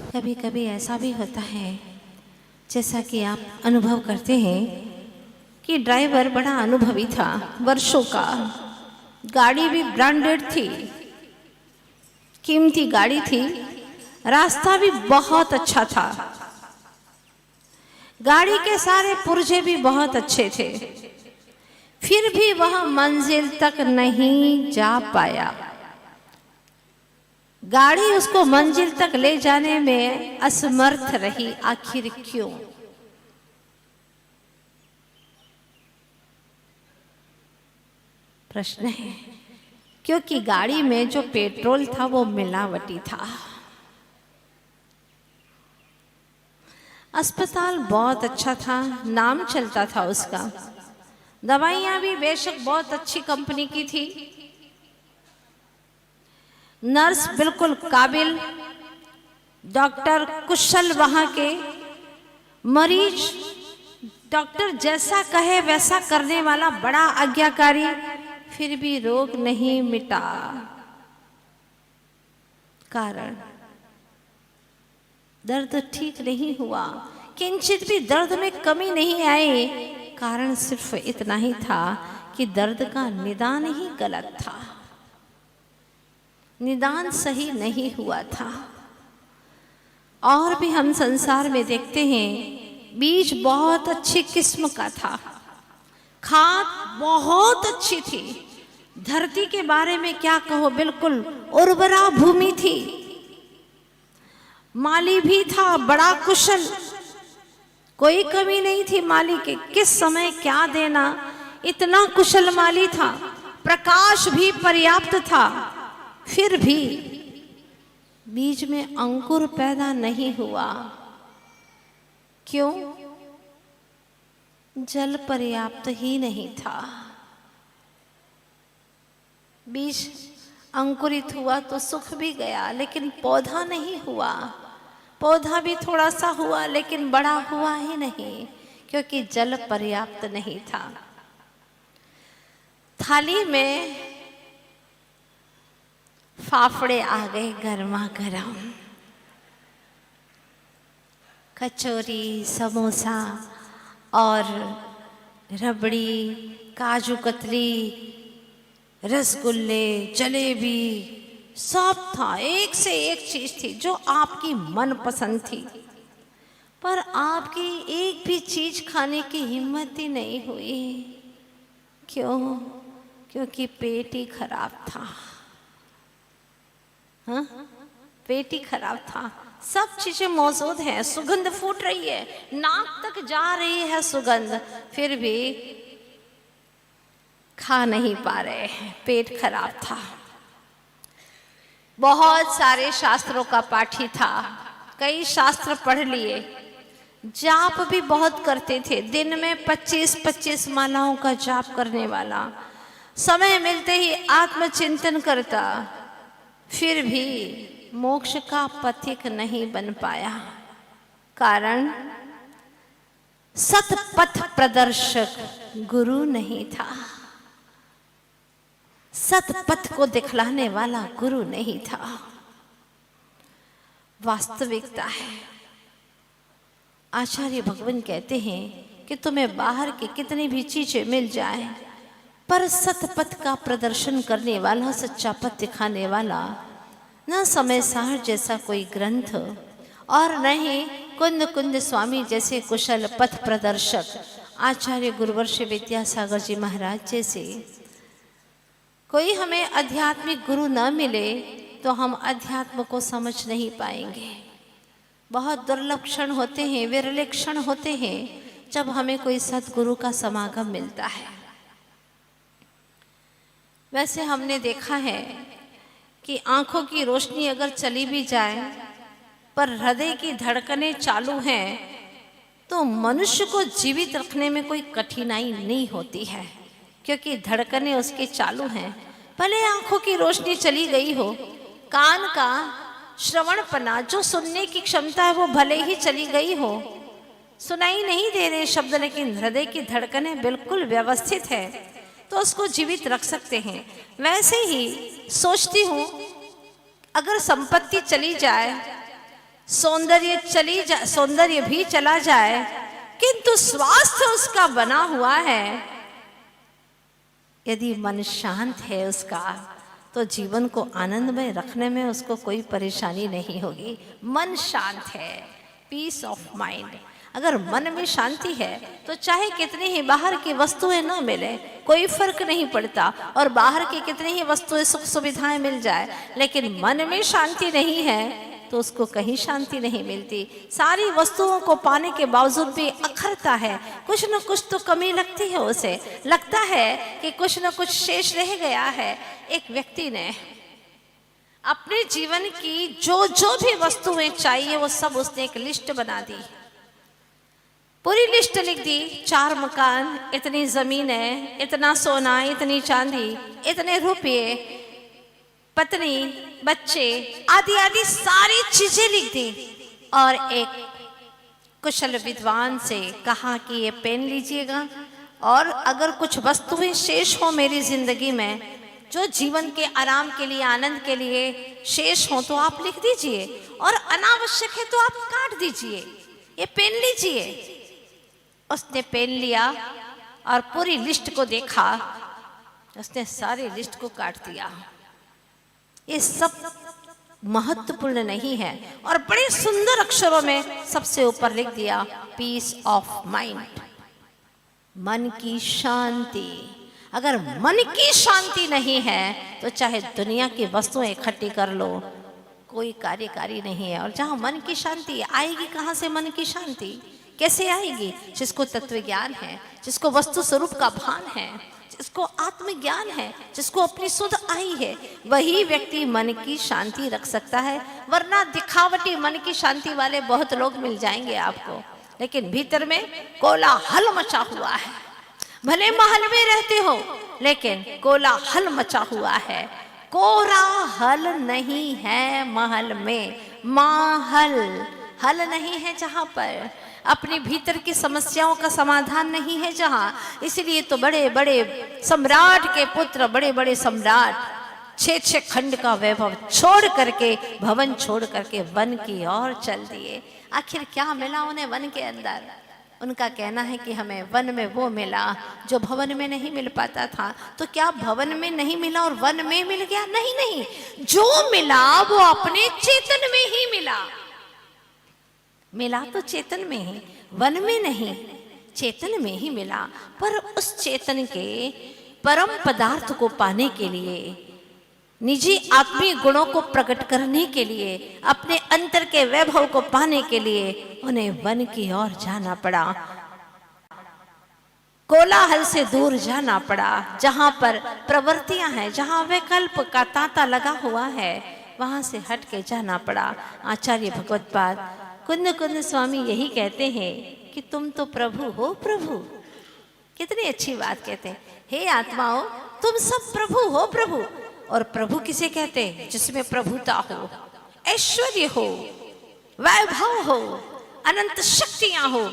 कभी कभी ऐसा भी होता है, जैसा कि आप अनुभव करते हैं कि ड्राइवर बड़ा अनुभवी था, वर्षों का, गाड़ी भी ब्रांडेड थी, कीमती गाड़ी थी, रास्ता भी बहुत अच्छा था, गाड़ी के सारे पुर्जे भी बहुत अच्छे थे, फिर भी वह मंजिल तक नहीं जा पाया। गाड़ी उसको मंजिल तक ले जाने में असमर्थ रही। आखिर क्यों? प्रश्न है। क्योंकि गाड़ी में जो पेट्रोल था वो मिलावटी था। अस्पताल बहुत अच्छा था, नाम चलता था उसका, दवाइयां भी बेशक बहुत अच्छी कंपनी की थी, नर्स बिल्कुल काबिल, डॉक्टर कुशल वहां के, मरीज डॉक्टर जैसा कहे वैसा करने वाला बड़ा आज्ञाकारी, फिर भी रोग नहीं मिटा। कारण दर्द ठीक नहीं हुआ, किंचित भी दर्द में कमी नहीं आई। कारण सिर्फ इतना ही था कि दर्द का निदान ही गलत था, निदान सही नहीं हुआ था। और भी हम संसार में देखते हैं, बीज बहुत अच्छी किस्म का था, खाद बहुत अच्छी थी, धरती के बारे में क्या कहो, बिल्कुल उर्वरा भूमि थी, माली भी था बड़ा कुशल, कोई कमी नहीं थी माली के, किस समय क्या देना, इतना कुशल माली था, प्रकाश भी पर्याप्त था, फिर भी बीज में अंकुर पैदा नहीं हुआ। क्यों? जल पर्याप्त ही नहीं था। बीज अंकुरित हुआ तो सुख भी गया, लेकिन पौधा नहीं हुआ। पौधा भी थोड़ा सा हुआ, लेकिन बड़ा हुआ ही नहीं, क्योंकि जल पर्याप्त नहीं था। थाली में फाफड़े आ गए गर्मा गर्म, कचौरी, समोसा और रबड़ी, काजू कतली, रसगुल्ले, जलेबी, सब था, एक से एक चीज थी जो आपकी मनपसंद थी, पर आपकी एक भी चीज खाने की हिम्मत ही नहीं हुई। क्यों? क्योंकि पेट ही खराब था। हाँ, पेट ही खराब था। सब चीजें मौजूद हैं, सुगंध फूट रही है, नाक तक जा रही है सुगंध, फिर भी खा नहीं पा रहे हैं, पेट खराब था। बहुत सारे शास्त्रों का पाठी था, कई शास्त्र पढ़ लिए, जाप भी बहुत करते थे, दिन में 25-25 मालाओं का जाप करने वाला, समय मिलते ही आत्मचिंतन करता, फिर भी मोक्ष का पथिक नहीं बन पाया। कारण सतपथ प्रदर्शक गुरु नहीं था, सतपथ को दिखलाने वाला गुरु नहीं था। वास्तविकता है, आचार्य भगवान कहते हैं कि तुम्हें बाहर की कितनी भी चीजें मिल जाए, पर सतपथ का प्रदर्शन करने वाला, सच्चा पथ दिखाने वाला, न समय सार जैसा कोई ग्रंथ और न ही कुंद कुंद स्वामी जैसे कुशल पथ प्रदर्शक आचार्य गुरुवर्ष विद्यासागर जी महाराज जैसे कोई हमें आध्यात्मिक गुरु न मिले तो हम अध्यात्म को समझ नहीं पाएंगे। बहुत दुर्लभ क्षण होते हैं, विरले क्षण होते हैं जब हमें कोई सतगुरु का समागम मिलता है। वैसे हमने देखा है कि आंखों की रोशनी अगर चली भी जाए पर हृदय की धड़कनें चालू हैं तो मनुष्य को जीवित रखने में कोई कठिनाई नहीं होती है, क्योंकि धड़कनें उसके चालू हैं। भले आंखों की रोशनी चली गई हो, कान का श्रवणपना, जो सुनने की क्षमता है, वो भले ही चली गई हो, सुनाई नहीं दे रहे शब्द, लेकिन हृदय की धड़कनें बिल्कुल व्यवस्थित है, तो उसको जीवित रख सकते हैं। वैसे ही सोचती हूँ, अगर संपत्ति चली जाए सौंदर्य भी चला जाए, किंतु स्वास्थ्य उसका बना हुआ है, यदि मन शांत है उसका, तो जीवन को आनंदमय रखने में उसको कोई परेशानी नहीं होगी। मन शांत है, पीस ऑफ माइंड। अगर मन में शांति है तो चाहे कितनी ही बाहर की वस्तुएं न मिले कोई फर्क नहीं पड़ता, और बाहर की कितनी ही वस्तुएं सुख सुविधाएं मिल जाए, लेकिन मन में शांति नहीं है तो उसको कहीं शांति नहीं मिलती। सारी वस्तुओं को पाने के बावजूद भी अखरता है, कुछ न कुछ तो कमी लगती है उसे, लगता है कि कुछ न कुछ शेष रह गया है। एक व्यक्ति ने अपने जीवन की जो जो भी वस्तुएं चाहिए वो सब उसने एक लिस्ट बना दी, पूरी लिस्ट लिख दी। 4 मकान, इतनी जमीन है, इतना सोना, इतनी चांदी, इतने रुपये, पत्नी, बच्चे, आदि आदि सारी चीजें लिख दी, और एक कुशल विद्वान से कहा कि ये पेन लीजिएगा, और अगर कुछ वस्तुएं शेष हो मेरी जिंदगी में जो जीवन के आराम के लिए, आनंद के लिए शेष हो, तो आप लिख दीजिए, और अनावश्यक है तो आप काट दीजिए, ये पेन लीजिए। उसने पेन लिया और पूरी लिस्ट को देखा, उसने सारी लिस्ट को काट दिया। ये सब महत्वपूर्ण नहीं है, और बड़े सुंदर अक्षरों में सबसे ऊपर लिख दिया पीस ऑफ माइंड, मन की शांति। अगर मन की शांति नहीं है तो चाहे दुनिया की वस्तुएं इकट्ठी कर लो, कोई कार्यकारी नहीं है। और जहां मन की शांति आएगी, कहां से मन की शांति कैसे आएगी? जिसको तत्व ज्ञान है, जिसको वस्तु स्वरूप का भान है, जिसको आत्मज्ञान है, जिसको अपनी सुध आई है, वही व्यक्ति मन की शांति रख सकता है। वरना दिखावटी मन की शांति वाले बहुत लोग मिल जाएंगे आपको, लेकिन भीतर में कोलाहल मचा हुआ है। भले महल में रहते हो, लेकिन कोलाहल मचा हुआ है। कोलाहल नहीं है महल में, माहल हल नहीं है जहां पर, अपने भीतर की समस्याओं का समाधान नहीं है जहां। इसलिए तो बड़े बड़े सम्राट के पुत्र, बड़े बड़े सम्राट 6-6 खंड का वैभव छोड़ करके, भवन छोड़ करके वन की ओर चल दिए। आखिर क्या मिला उन्हें वन के अंदर? उनका कहना है कि हमें वन में वो मिला जो भवन में नहीं मिल पाता था। तो क्या भवन में नहीं मिला और वन में मिल गया? नहीं नहीं, जो मिला वो अपने चेतन में ही मिला। मिला तो चेतन में ही, वन में नहीं, चेतन में ही मिला। पर उस चेतन के परम पदार्थ को पाने के लिए, निजी आत्मीय गुणों को प्रकट करने के लिए, अपने अंतर के वैभव को पाने के लिए उन्हें वन की ओर जाना पड़ा, कोलाहल से दूर जाना पड़ा। जहां पर प्रवृत्तियां हैं, जहां विकल्प का तांता लगा हुआ है, वहां से हट के जाना पड़ा। आचार्य भगवत्पाद कुंद कुंद स्वामी यही कहते हैं कि तुम तो प्रभु हो प्रभु। कितनी अच्छी बात कहते हैं, हे आत्माओं तुम सब प्रभु हो प्रभु। और प्रभु किसे कहते हैं? जिसमें प्रभुता हो, ऐश्वर्य हो, वैभव हो, अनंत शक्तियां हो,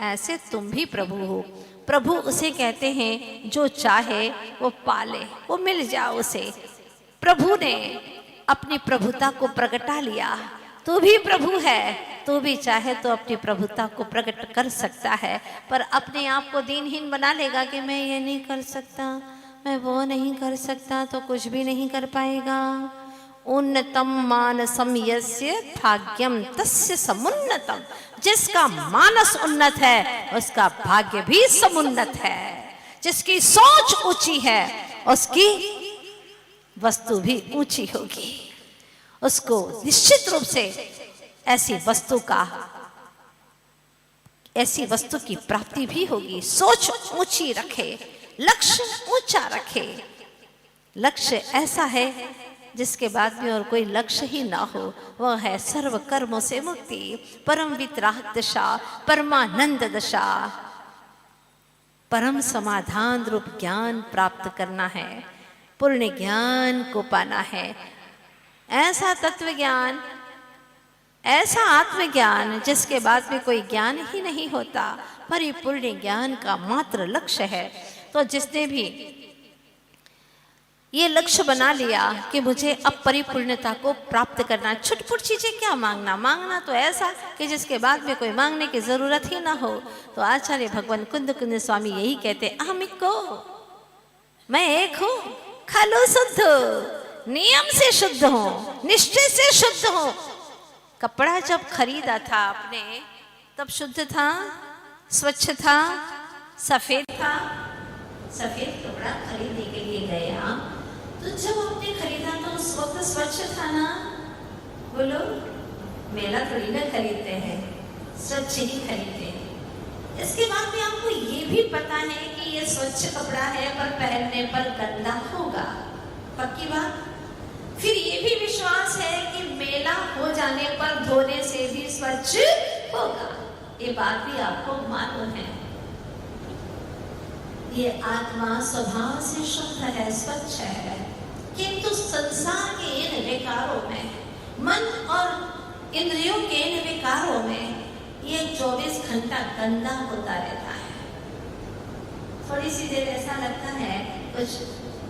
ऐसे तुम भी प्रभु हो। प्रभु उसे कहते हैं जो चाहे वो पाले, वो मिल जाओ उसे। प्रभु ने अपनी प्रभुता को प्रगटा लिया। तू भी प्रभु है, तू भी चाहे तो अपनी प्रभुता को प्रकट कर सकता है, पर अपने आप को दीनहीन बना लेगा कि मैं ये नहीं कर सकता, मैं वो नहीं कर सकता, तो कुछ भी नहीं कर पाएगा। उन्नतम मानसम यस्य भाग्यम तस्य समुन्नतम। जिसका मानस उन्नत है उसका भाग्य भी समुन्नत है। जिसकी सोच ऊंची है उसकी वस्तु भी ऊंची होगी। उसको निश्चित रूप से ऐसी वस्तु की प्राप्ति भी होगी। सोच ऊंची रखे, लक्ष्य ऊंचा रखे। लक्ष्य ऐसा है जिसके बाद में और कोई लक्ष्य ही ना हो, वह है सर्व कर्मों से मुक्ति, परम वितराग दशा, परमानंद दशा। परम समाधान रूप ज्ञान प्राप्त करना है, पूर्ण ज्ञान को पाना है। ऐसा तत्व ज्ञान, ऐसा आत्मज्ञान जिसके बाद में कोई ज्ञान ही नहीं होता, परिपूर्ण ज्ञान का मात्र लक्ष्य है। तो जिसने भी ये लक्ष्य बना लिया कि मुझे अब परिपूर्णता को प्राप्त करना, छुटपुट चीजें क्या मांगना, मांगना तो ऐसा कि जिसके बाद में कोई मांगने की जरूरत ही ना हो। तो आचार्य भगवान कुंद कुंद स्वामी यही कहते, अहमिको, मैं एक हूँ, खलो शुद्ध, नियम से शुद्ध हूँ, निश्चय से शुद्ध हूँ। कपड़ा जब खरीदा था आपने तब शुद्ध था, स्वच्छ था, सफेद था। सफेद कपड़ा खरीदने के लिए गए आप, तो जब आपने खरीदा तो उस वक्त स्वच्छ था ना? बोलो, मेला थोड़ी ना खरीदते हैं, स्वच्छ ही खरीदते हैं। इसके बाद में आपको ये भी पता है कि ये स्वच्छ कपड़ा है पर पहनने पर गंदा होगा, पक्की बात। फिर ये भी विश्वास है कि मेला हो जाने पर धोने से भी स्वच्छ होगा, ये बात भी आपको मालूम है। ये आत्मा स्वभाव से शुद्ध है, स्वच्छ है, किंतु संसार के इन विकारों में, मन और इंद्रियों के इन विकारों में ये 24 घंटा गंदा होता रहता है। थोड़ी सी देर ऐसा लगता है कुछ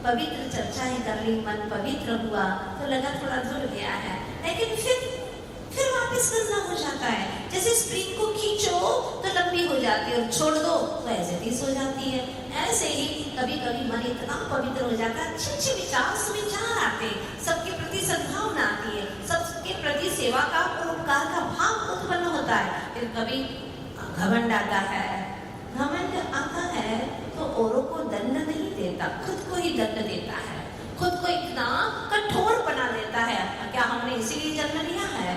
पवित्र चर्चाएं कर ली, मन पवित्र हुआ तो लगा थोड़ा धुल गया है, लेकिन फिर वापस गंदा हो जाता है। जैसे स्प्रिंग को खींचो तो लंबी हो जाती है और छोड़ दो तो ऐसे टीस हो जाती है। ऐसे ही कभी कभी मन इतना पवित्र हो जाता है, अच्छे अच्छे विचार सुविचार आते, सबके प्रति सद्भावना आती है, सबके प्रति सेवा का उपकार का भाव उत्पन्न होता है। फिर कभी घमंड आता है, घमंड आता है तो औरों को दंड नहीं देता, खुद को ही दंड देता है, खुद को इतना कठोर बना देता है। क्या हमने इसीलिए जन्म लिया है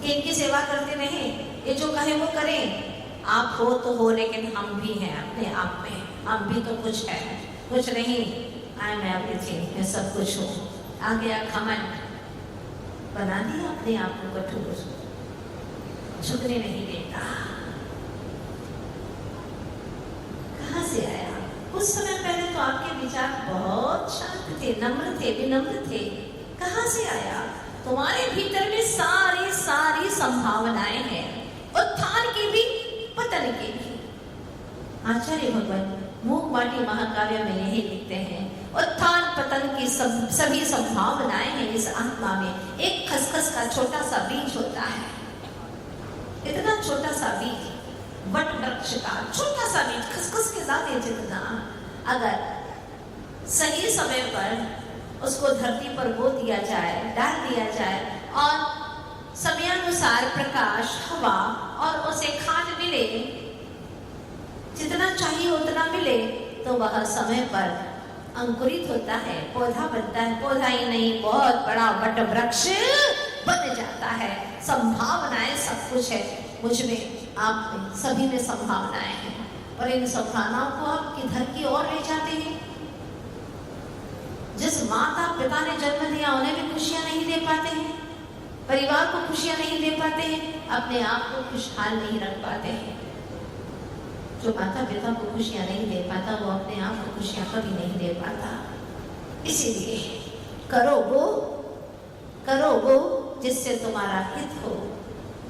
कि इनकी सेवा करते रहें, ये जो कहे वो करें? आप हो तो हो, लेकिन हम भी हैं अपने आप में, हम भी तो कुछ है, कुछ नहीं। आई एम एवरीथिंग, मैं सब कुछ हूँ। आ गया घमंड, बना दिया अपने आप को कठोर, झुकने नहीं देता। कहाँ से आया? उस समय पहले तो आपके विचार बहुत शांत थे, नम्र थे, विनम्र थे। कहाँ से आया? तुम्हारे भीतर में सारी सारी संभावनाएं हैं, उत्थान की भी पतन की भी। आचार्य भगवान मूक माटी महाकाव्य में यही लिखते हैं, उत्थान पतन की सभी संभावनाएं हैं इस आत्मा में। एक खसखस का छोटा सा बीज होता है, इतना छोटा सा बीज, वट वृक्ष का छोटा सा बीज, खसखस के दाने जितना, अगर सही समय पर उसको धरती पर बो दिया जाए, डाल दिया जाए और समयानुसार प्रकाश, हवा और उसे खाद मिले, जितना चाहिए उतना मिले, तो वह समय पर अंकुरित होता है, पौधा बनता है। पौधा ही नहीं, बहुत बड़ा वट वृक्ष बन जाता है। संभावनाएं सब कुछ है मुझ में, आप में, सभी में संभावनाएं हैं, और इन संभावनाओं को आप किधर की ओर ले जाते हैं? जिस माता पिता ने जन्म दिया उन्हें भी खुशियां नहीं दे पाते हैं, परिवार को खुशियां नहीं दे पाते हैं, अपने आप को खुशहाल नहीं रख पाते हैं। जो माता पिता को खुशियां नहीं दे पाता वो अपने आप को खुशियां कभी नहीं दे पाता। इसीलिए करो वो जिससे तुम्हारा हित हो,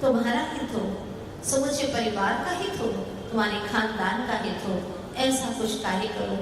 तुम्हारा हित हो, समूचे परिवार का हित हो, तुम्हारे खानदान का हित हो, ऐसा कुछ कार्य करो